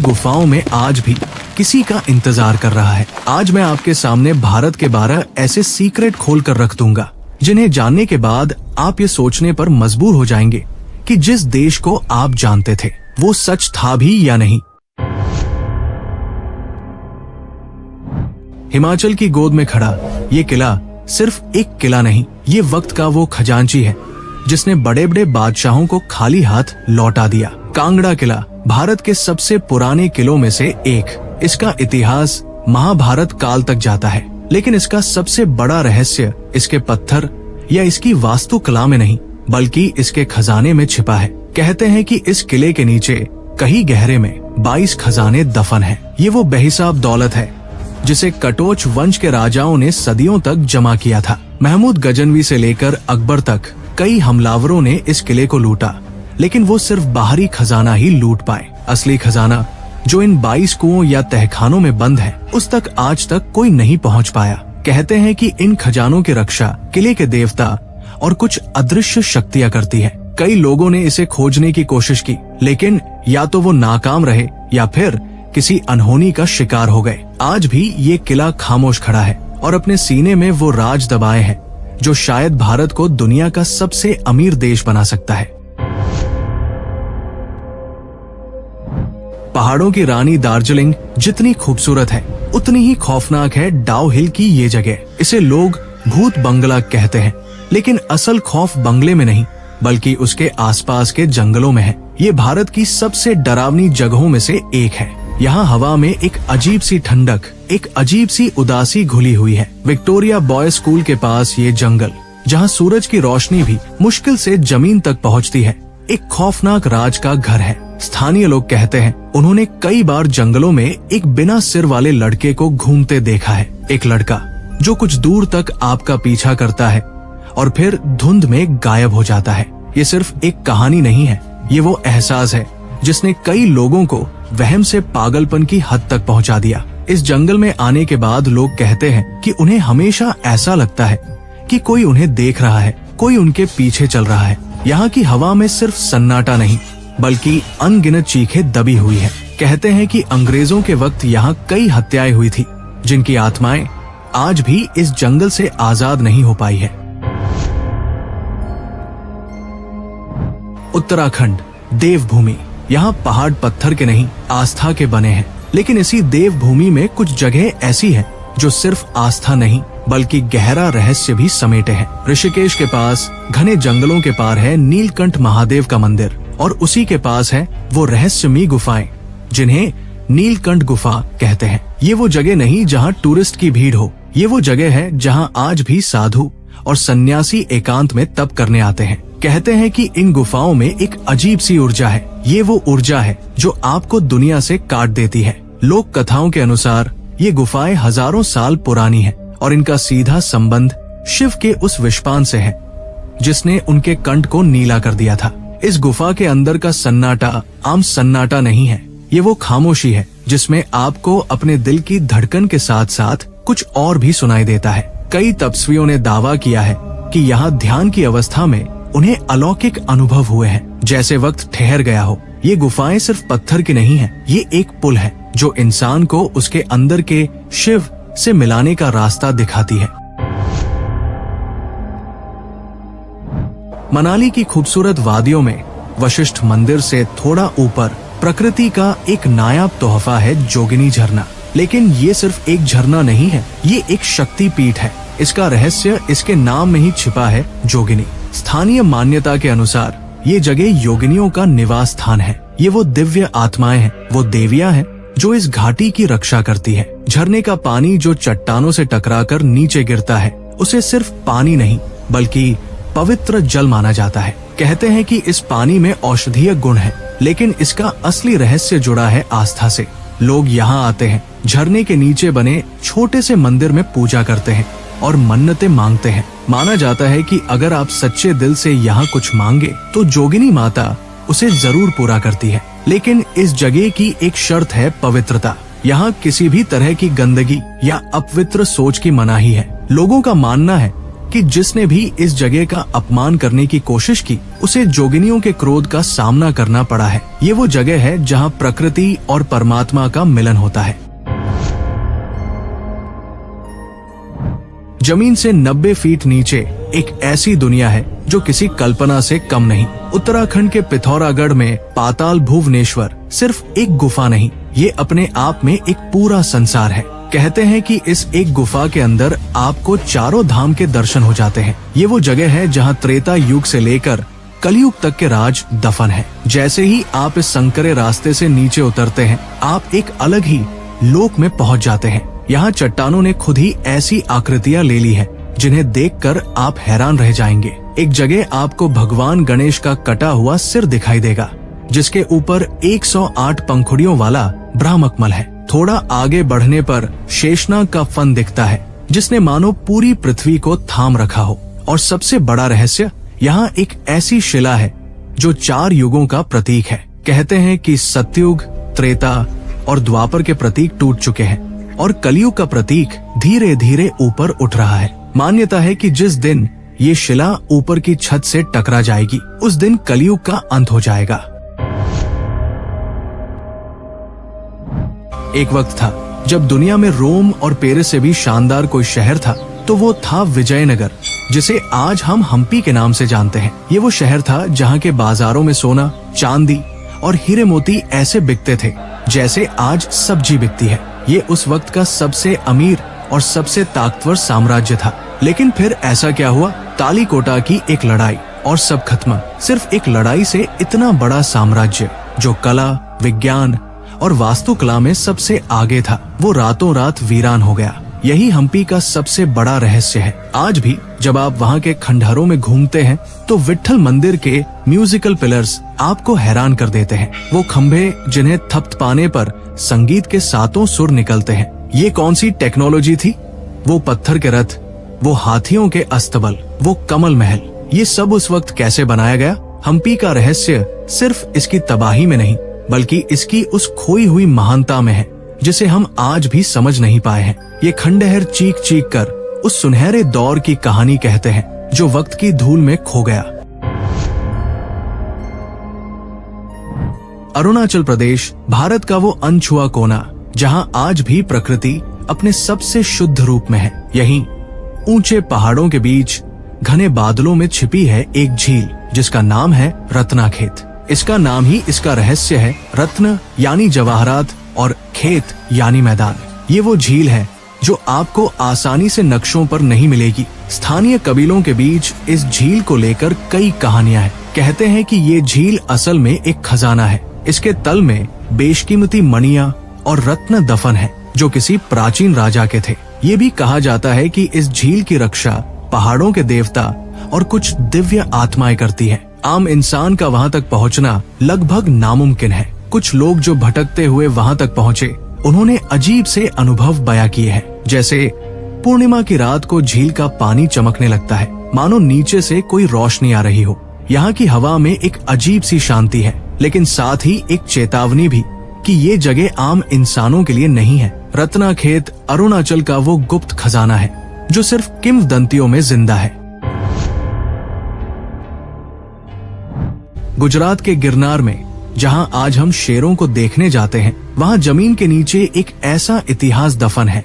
गुफाओं में आज भी किसी का इंतजार कर रहा है। आज मैं आपके सामने भारत के 12 ऐसे सीक्रेट खोल कर रख दूंगा जिन्हें जानने के बाद आप ये सोचने पर मजबूर हो जाएंगे कि जिस देश को आप जानते थे वो सच था भी या नहीं। हिमाचल की गोद में खड़ा ये किला सिर्फ एक किला नहीं, ये वक्त का वो खजांची है जिसने बड़े बड़े बादशाहों को खाली हाथ लौटा दिया। कांगड़ा किला भारत के सबसे पुराने किलों में से एक। इसका इतिहास महाभारत काल तक जाता है, लेकिन इसका सबसे बड़ा रहस्य इसके पत्थर या इसकी वास्तुकला में नहीं बल्कि इसके खजाने में छिपा है। कहते हैं कि इस किले के नीचे कहीं गहरे में 22 खजाने दफन हैं। ये वो बेहिसाब दौलत है जिसे कटोच वंश के राजाओं ने सदियों तक जमा किया था। महमूद गजनवी से लेकर अकबर तक कई हमलावरों ने इस किले को लूटा, लेकिन वो सिर्फ बाहरी खजाना ही लूट पाए। असली खजाना जो इन 22 कुओं या तहखानों में बंद है, उस तक आज तक कोई नहीं पहुंच पाया। कहते हैं कि इन खजानों की रक्षा किले के देवता और कुछ अदृश्य शक्तियां करती है। कई लोगों ने इसे खोजने की कोशिश की, लेकिन या तो वो नाकाम रहे या फिर किसी अनहोनी का शिकार हो गए। आज भी ये किला खामोश खड़ा है और अपने सीने में वो राज दबाए है जो शायद भारत को दुनिया का सबसे अमीर देश बना सकता है। पहाड़ों की रानी दार्जिलिंग जितनी खूबसूरत है उतनी ही खौफनाक है डाउ हिल की ये जगह। इसे लोग भूत बंगला कहते हैं, लेकिन असल खौफ बंगले में नहीं बल्कि उसके आसपास के जंगलों में है। ये भारत की सबसे डरावनी जगहों में से एक है। यहाँ हवा में एक अजीब सी ठंडक, एक अजीब सी उदासी घुली हुई है। विक्टोरिया बॉयज स्कूल के पास ये जंगल, जहाँ सूरज की रोशनी भी मुश्किल से जमीन तक पहुँचती है, एक खौफनाक राज का घर है। स्थानीय लोग कहते हैं उन्होंने कई बार जंगलों में एक बिना सिर वाले लड़के को घूमते देखा है। एक लड़का जो कुछ दूर तक आपका पीछा करता है और फिर धुंध में गायब हो जाता है। ये सिर्फ एक कहानी नहीं है, ये वो एहसास है जिसने कई लोगों को वहम से पागलपन की हद तक पहुंचा दिया। इस जंगल में आने के बाद लोग कहते हैं कि उन्हें हमेशा ऐसा लगता है कि कोई उन्हें देख रहा है, कोई उनके पीछे चल रहा है। यहाँ की हवा में सिर्फ सन्नाटा नहीं बल्कि अनगिनत चीखें दबी हुई है। कहते हैं कि अंग्रेजों के वक्त यहाँ कई हत्याएं हुई थी जिनकी आत्माएं आज भी इस जंगल से आजाद नहीं हो पाई है। उत्तराखंड देवभूमि, यहाँ पहाड़ पत्थर के नहीं आस्था के बने हैं, लेकिन इसी देवभूमि में कुछ जगह ऐसी है जो सिर्फ आस्था नहीं बल्कि गहरा रहस्य भी समेटे हैं। ऋषिकेश के पास घने जंगलों के पार है नीलकंठ महादेव का मंदिर और उसी के पास है वो रहस्यमयी गुफाएं जिन्हें नीलकंठ गुफा कहते हैं। ये वो जगह नहीं जहाँ टूरिस्ट की भीड़ हो, ये वो जगह है जहाँ आज भी साधु और सन्यासी एकांत में तप करने आते हैं। कहते हैं कि इन गुफाओं में एक अजीब सी ऊर्जा है। ये वो ऊर्जा है जो आपको दुनिया से काट देती है। लोक कथाओं के अनुसार ये गुफाएं हजारों साल पुरानी हैं और इनका सीधा संबंध शिव के उस विषपान से है जिसने उनके कंठ को नीला कर दिया था। इस गुफा के अंदर का सन्नाटा आम सन्नाटा नहीं है, ये वो खामोशी है जिसमें आपको अपने दिल की धड़कन के साथ साथ कुछ और भी सुनाई देता है। कई तपस्वियों ने दावा किया है कि यहाँ ध्यान की अवस्था में उन्हें अलौकिक अनुभव हुए हैं, जैसे वक्त ठहर गया हो। ये गुफाएं सिर्फ पत्थर की नहीं है, ये एक पुल है जो इंसान को उसके अंदर के शिव से मिलाने का रास्ता दिखाती है। मनाली की खूबसूरत वादियों में वशिष्ठ मंदिर से थोड़ा ऊपर प्रकृति का एक नायाब तोहफा है जोगिनी झरना। लेकिन ये सिर्फ एक झरना नहीं है, ये एक शक्ति पीठ है। इसका रहस्य इसके नाम में ही छिपा है, जोगिनी। स्थानीय मान्यता के अनुसार ये जगह योगिनियों का निवास स्थान है। ये वो दिव्य आत्माएं हैं, वो देवियां हैं जो इस घाटी की रक्षा करती है। झरने का पानी जो चट्टानों से टकराकर नीचे गिरता है, उसे सिर्फ पानी नहीं बल्कि पवित्र जल माना जाता है। कहते हैं कि इस पानी में औषधीय गुण है, लेकिन इसका असली रहस्य जुड़ा है आस्था से। लोग यहाँ आते हैं, झरने के नीचे बने छोटे से मंदिर में पूजा करते हैं और मन्नतें मांगते हैं। माना जाता है कि अगर आप सच्चे दिल से यहाँ कुछ मांगे तो जोगिनी माता उसे जरूर पूरा करती है। लेकिन इस जगह की एक शर्त है पवित्रता। यहाँ किसी भी तरह की गंदगी या अपवित्र सोच की मनाही है। लोगों का मानना है कि जिसने भी इस जगह का अपमान करने की कोशिश की उसे जोगिनियों के क्रोध का सामना करना पड़ा है। ये वो जगह है जहाँ प्रकृति और परमात्मा का मिलन होता है। जमीन से 90 फीट नीचे एक ऐसी दुनिया है जो किसी कल्पना से कम नहीं। उत्तराखंड के पिथौरागढ़ में पाताल भुवनेश्वर सिर्फ एक गुफा नहीं, ये अपने आप में एक पूरा संसार है। कहते हैं कि इस एक गुफा के अंदर आपको चारों धाम के दर्शन हो जाते हैं। ये वो जगह है जहाँ त्रेता युग से लेकर कलयुग तक के राज दफन है। जैसे ही आप इस संकरे रास्ते से नीचे उतरते हैं, आप एक अलग ही लोक में पहुँच जाते हैं। यहाँ चट्टानों ने खुद ही ऐसी आकृतियाँ ले ली है जिन्हें देखकर आप हैरान रह जाएंगे। एक जगह आपको भगवान गणेश का कटा हुआ सिर दिखाई देगा, जिसके ऊपर 108 पंखुड़ियों वाला ब्राह्मकमल है। थोड़ा आगे बढ़ने पर शेषनाग का फन दिखता है, जिसने मानो पूरी पृथ्वी को थाम रखा हो। और सबसे बड़ा रहस्य, यहाँ एक ऐसी शिला है जो 4 युगों का प्रतीक है। कहते हैं कि सतयुग, त्रेता और द्वापर के प्रतीक टूट चुके हैं और कलयुग का प्रतीक धीरे धीरे ऊपर उठ रहा है। मान्यता है कि जिस दिन ये शिला ऊपर की छत से टकरा जाएगी, उस दिन कलयुग का अंत हो जाएगा। एक वक्त था जब दुनिया में रोम और पेरिस से भी शानदार कोई शहर था, तो वो था विजयनगर, जिसे आज हम हम्पी के नाम से जानते हैं। ये वो शहर था जहाँ के बाजारों में सोना, चांदी और हीरे मोती ऐसे बिकते थे जैसे आज सब्जी बिकती है। ये उस वक्त का सबसे अमीर और सबसे ताकतवर साम्राज्य था। लेकिन फिर ऐसा क्या हुआ, तालीकोटा की एक लड़ाई और सब खत्म। सिर्फ एक लड़ाई से इतना बड़ा साम्राज्य जो कला, विज्ञान और वास्तुकला में सबसे आगे था, वो रातों रात वीरान हो गया। यही हम्पी का सबसे बड़ा रहस्य है। आज भी जब आप वहाँ के खंडहरों में घूमते हैं तो विट्ठल मंदिर के म्यूजिकल पिलर्स आपको हैरान कर देते हैं। वो खंभे जिन्हें थपथपाने पर संगीत के 7 सुर निकलते हैं। ये कौन सी टेक्नोलॉजी थी? वो पत्थर के रथ, वो हाथियों के अस्तबल, वो कमल महल, ये सब उस वक्त कैसे बनाया गया? हम्पी का रहस्य सिर्फ इसकी तबाही में नहीं, बल्कि इसकी उस खोई हुई महानता में है जिसे हम आज भी समझ नहीं पाए हैं। ये खंडहर चीख चीख कर उस सुनहरे दौर की कहानी कहते हैं जो वक्त की धूल में खो गया। अरुणाचल प्रदेश भारत का वो अनछुआ कोना जहां आज भी प्रकृति अपने सबसे शुद्ध रूप में है। यहीं ऊंचे पहाड़ों के बीच घने बादलों में छिपी है एक झील जिसका नाम है रत्नाखेत। इसका नाम ही इसका रहस्य है। रत्न यानी जवाहरात और खेत यानी मैदान। ये वो झील है जो आपको आसानी से नक्शों पर नहीं मिलेगी। स्थानीय कबीलों के बीच इस झील को लेकर कई कहानियां हैं। कहते हैं कि ये झील असल में एक खजाना है। इसके तल में बेशकीमती मणियां और रत्न दफन है जो किसी प्राचीन राजा के थे। ये भी कहा जाता है कि इस झील की रक्षा पहाड़ों के देवता और कुछ दिव्य आत्माएं करती हैं। आम इंसान का वहाँ तक पहुँचना लगभग नामुमकिन है। कुछ लोग जो भटकते हुए वहाँ तक पहुँचे, उन्होंने अजीब से अनुभव बयां किए हैं। जैसे पूर्णिमा की रात को झील का पानी चमकने लगता है, मानो नीचे से कोई रोशनी आ रही हो। यहाँ की हवा में एक अजीब सी शांति है, लेकिन साथ ही एक चेतावनी भी कि ये जगह आम इंसानों के लिए नहीं है। रत्नाखेत अरुणाचल का वो गुप्त खजाना है जो सिर्फ किंवदंतियों में जिंदा है। गुजरात के गिरनार में जहां आज हम शेरों को देखने जाते हैं, वहां जमीन के नीचे एक ऐसा इतिहास दफन है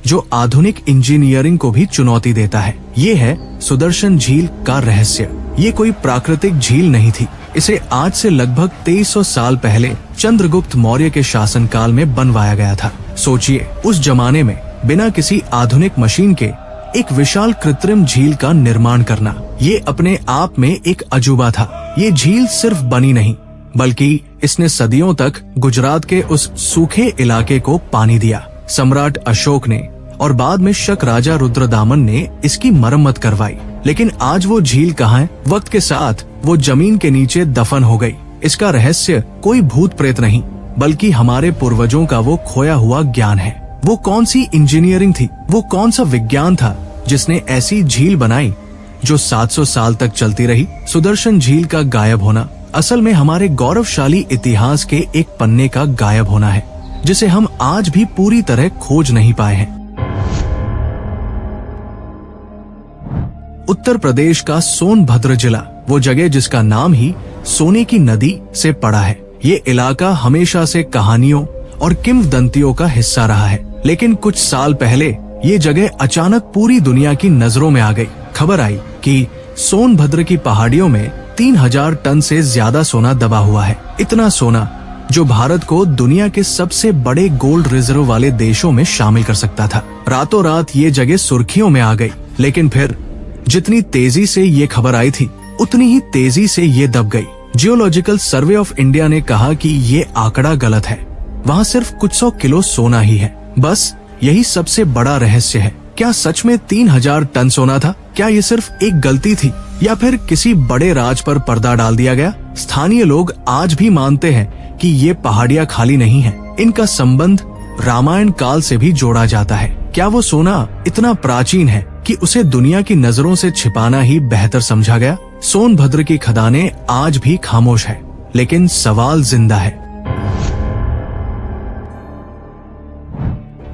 जो आधुनिक इंजीनियरिंग को भी चुनौती देता है। ये है सुदर्शन झील का रहस्य। ये कोई प्राकृतिक झील नहीं थी। इसे आज से लगभग 2300 साल पहले चंद्रगुप्त मौर्य के शासनकाल में बनवाया गया था। सोचिए, उस जमाने में बिना किसी आधुनिक मशीन के एक विशाल कृत्रिम झील का निर्माण करना, ये अपने आप में एक अजूबा था। ये झील सिर्फ बनी नहीं, बल्कि इसने सदियों तक गुजरात के उस सूखे इलाके को पानी दिया। सम्राट अशोक ने और बाद में शक राजा रुद्रदामन ने इसकी मरम्मत करवाई। लेकिन आज वो झील कहाँ है? वक्त के साथ वो जमीन के नीचे दफन हो गई। इसका रहस्य कोई भूत प्रेत नहीं, बल्कि हमारे पूर्वजों का वो खोया हुआ ज्ञान है। वो कौन सी इंजीनियरिंग थी, वो कौन सा विज्ञान था जिसने ऐसी झील बनाई जो 700 साल तक चलती रही? सुदर्शन झील का गायब होना असल में हमारे गौरवशाली इतिहास के एक पन्ने का गायब होना है, जिसे हम आज भी पूरी तरह खोज नहीं पाए हैं। उत्तर प्रदेश का सोनभद्र जिला, वो जगह जिसका नाम ही सोने की नदी से पड़ा है। ये इलाका हमेशा से कहानियों और किंवदंतियों का हिस्सा रहा है, लेकिन कुछ साल पहले ये जगह अचानक पूरी दुनिया की नजरों में आ गई। खबर आई कि सोनभद्र की पहाड़ियों में 3000 टन से ज्यादा सोना दबा हुआ है। इतना सोना जो भारत को दुनिया के सबसे बड़े गोल्ड रिजर्व वाले देशों में शामिल कर सकता था। रातों रात ये जगह सुर्खियों में आ गई, लेकिन फिर जितनी तेजी से ये खबर आई थी उतनी ही तेजी से ये दब गई। जियोलॉजिकल सर्वे ऑफ इंडिया ने कहा कि ये आंकड़ा गलत है, वहाँ सिर्फ कुछ 100 किलो सोना ही है। बस यही सबसे बड़ा रहस्य है। क्या सच में 3000 टन सोना था? क्या ये सिर्फ एक गलती थी या फिर किसी बड़े राज पर पर्दा डाल दिया गया? स्थानीय लोग आज भी मानते हैं कि ये पहाड़ियाँ खाली नहीं हैं। इनका संबंध रामायण काल से भी जोड़ा जाता है। क्या वो सोना इतना प्राचीन है कि उसे दुनिया की नजरों से छिपाना ही बेहतर समझा गया? सोनभद्र की खदानें आज भी खामोश है, लेकिन सवाल जिंदा है।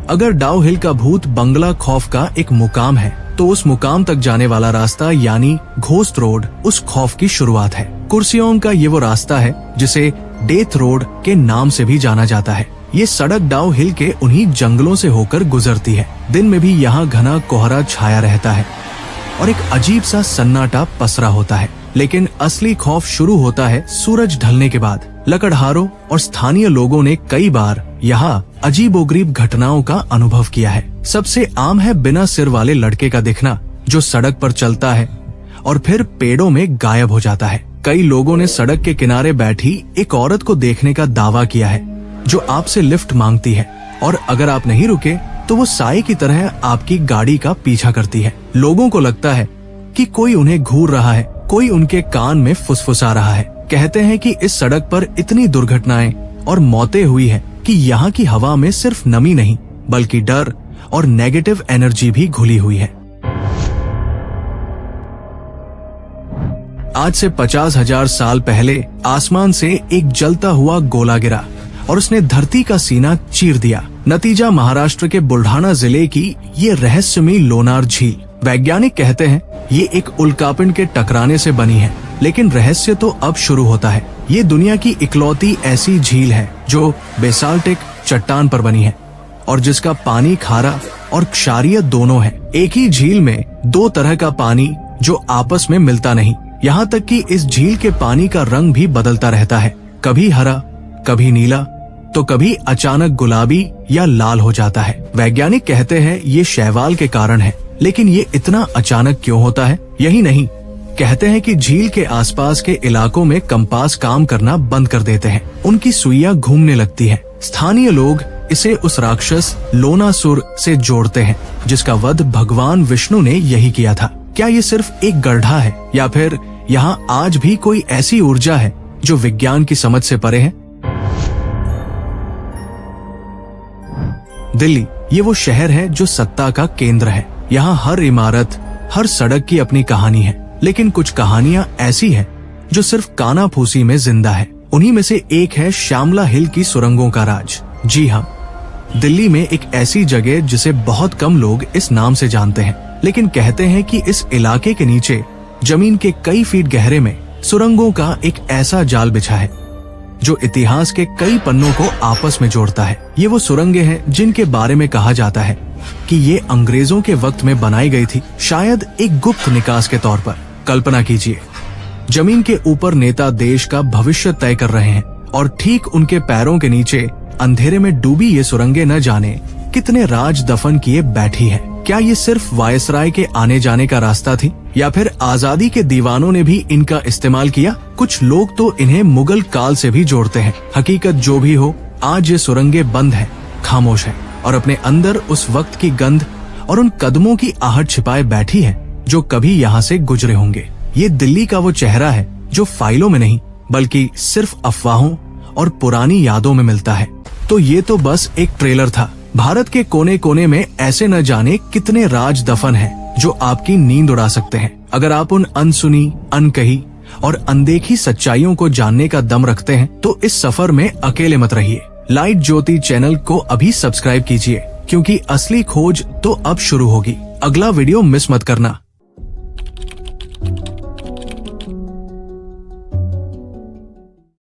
अगर डाउ हिल का भूत बंगला खौफ का एक मुकाम है, तो उस मुकाम तक जाने वाला रास्ता यानी घोस्ट रोड उस खौफ की शुरुआत है। कुर्सियों का ये वो रास्ता है जिसे डेथ रोड के नाम से भी जाना जाता है। ये सड़क डाउ हिल के उन्हीं जंगलों से होकर गुजरती है। दिन में भी यहाँ घना कोहरा छाया रहता है और एक अजीब सा सन्नाटा पसरा होता है, लेकिन असली खौफ शुरू होता है सूरज ढलने के बाद। लकड़हारों और स्थानीय लोगों ने कई बार यहाँ अजीबोगरीब घटनाओं का अनुभव किया है। सबसे आम है बिना सिर वाले लड़के का दिखना, जो सड़क पर चलता है और फिर पेड़ों में गायब हो जाता है। कई लोगों ने सड़क के किनारे बैठी एक औरत को देखने का दावा किया है, जो आपसे लिफ्ट मांगती है, और अगर आप नहीं रुके तो वो साए की तरह आपकी गाड़ी का पीछा करती है। लोगों को लगता है कि कोई उन्हें घूर रहा है, कोई उनके कान में फुसफुसा रहा है। कहते हैं कि इस सड़क पर इतनी दुर्घटनाएं और मौतें हुई है कि यहाँ की हवा में सिर्फ नमी नहीं बल्कि डर और नेगेटिव एनर्जी भी घुली हुई है। आज से 50,000 साल पहले आसमान से एक जलता हुआ गोला गिरा और उसने धरती का सीना चीर दिया। नतीजा महाराष्ट्र के बुल्ढाना जिले की ये रहस्यमयी लोनार झील। वैज्ञानिक कहते हैं ये एक उल्कापिंड के टकराने से बनी है, लेकिन रहस्य तो अब शुरू होता है। ये दुनिया की इकलौती ऐसी झील है जो बेसाल्टिक चट्टान पर बनी है और जिसका पानी खारा और क्षारीय दोनों है। एक ही झील में दो तरह का पानी जो आपस में मिलता नहीं। यहाँ तक कि इस झील के पानी का रंग भी बदलता रहता है, कभी हरा, कभी नीला, तो कभी अचानक गुलाबी या लाल हो जाता है। वैज्ञानिक कहते हैं ये शैवाल के कारण है, लेकिन ये इतना अचानक क्यों होता है? यही नहीं, कहते हैं कि झील के आसपास के इलाकों में कंपास काम करना बंद कर देते हैं, उनकी सुइयां घूमने लगती हैं। स्थानीय लोग इसे उस राक्षस लोनासुर से जोड़ते हैं जिसका वध भगवान विष्णु ने यही किया था। क्या ये सिर्फ एक गड्ढा है या फिर यहाँ आज भी कोई ऐसी ऊर्जा है जो विज्ञान की समझ से परे है? दिल्ली ये वो शहर है जो सत्ता का केंद्र है। यहाँ हर इमारत, हर सड़क की अपनी कहानी है, लेकिन कुछ कहानियां ऐसी हैं जो सिर्फ कानाफूसी में जिंदा है। उन्हीं में से एक है श्यामला हिल की सुरंगों का राज। जी हाँ, दिल्ली में एक ऐसी जगह जिसे बहुत कम लोग इस नाम से जानते हैं, लेकिन कहते हैं कि इस इलाके के नीचे जमीन के कई फीट गहरे में सुरंगों का एक ऐसा जाल बिछा है जो इतिहास के कई पन्नों को आपस में जोड़ता है। ये वो सुरंगें हैं जिनके बारे में कहा जाता है कि ये अंग्रेजों के वक्त में बनाई गई थी, शायद एक गुप्त निकास के तौर पर। कल्पना कीजिए, जमीन के ऊपर नेता देश का भविष्य तय कर रहे हैं और ठीक उनके पैरों के नीचे अंधेरे में डूबी ये सुरंगें न जाने कितने राज दफन किए बैठी हैं। क्या ये सिर्फ वायसराय के आने जाने का रास्ता थी या फिर आजादी के दीवानों ने भी इनका इस्तेमाल किया? कुछ लोग तो इन्हें मुगल काल से भी जोड़ते हैं। हकीकत जो भी हो, आज ये सुरंगें बंद हैं, खामोश हैं और अपने अंदर उस वक्त की गंध और उन कदमों की आहट छिपाए बैठी है जो कभी यहाँ से गुजरे होंगे। ये दिल्ली का वो चेहरा है जो फाइलों में नहीं बल्कि सिर्फ अफवाहों और पुरानी यादों में मिलता है। तो ये तो बस एक ट्रेलर था। भारत के कोने कोने में ऐसे न जाने कितने राज दफन हैं जो आपकी नींद उड़ा सकते हैं। अगर आप उन अनसुनी, अनकही और अनदेखी सच्चाइयों को जानने का दम रखते हैं तो इस सफर में अकेले मत रहिए। लाइट ज्योति चैनल को अभी सब्सक्राइब कीजिए, क्योंकि असली खोज तो अब शुरू होगी। अगला वीडियो मिस मत करना।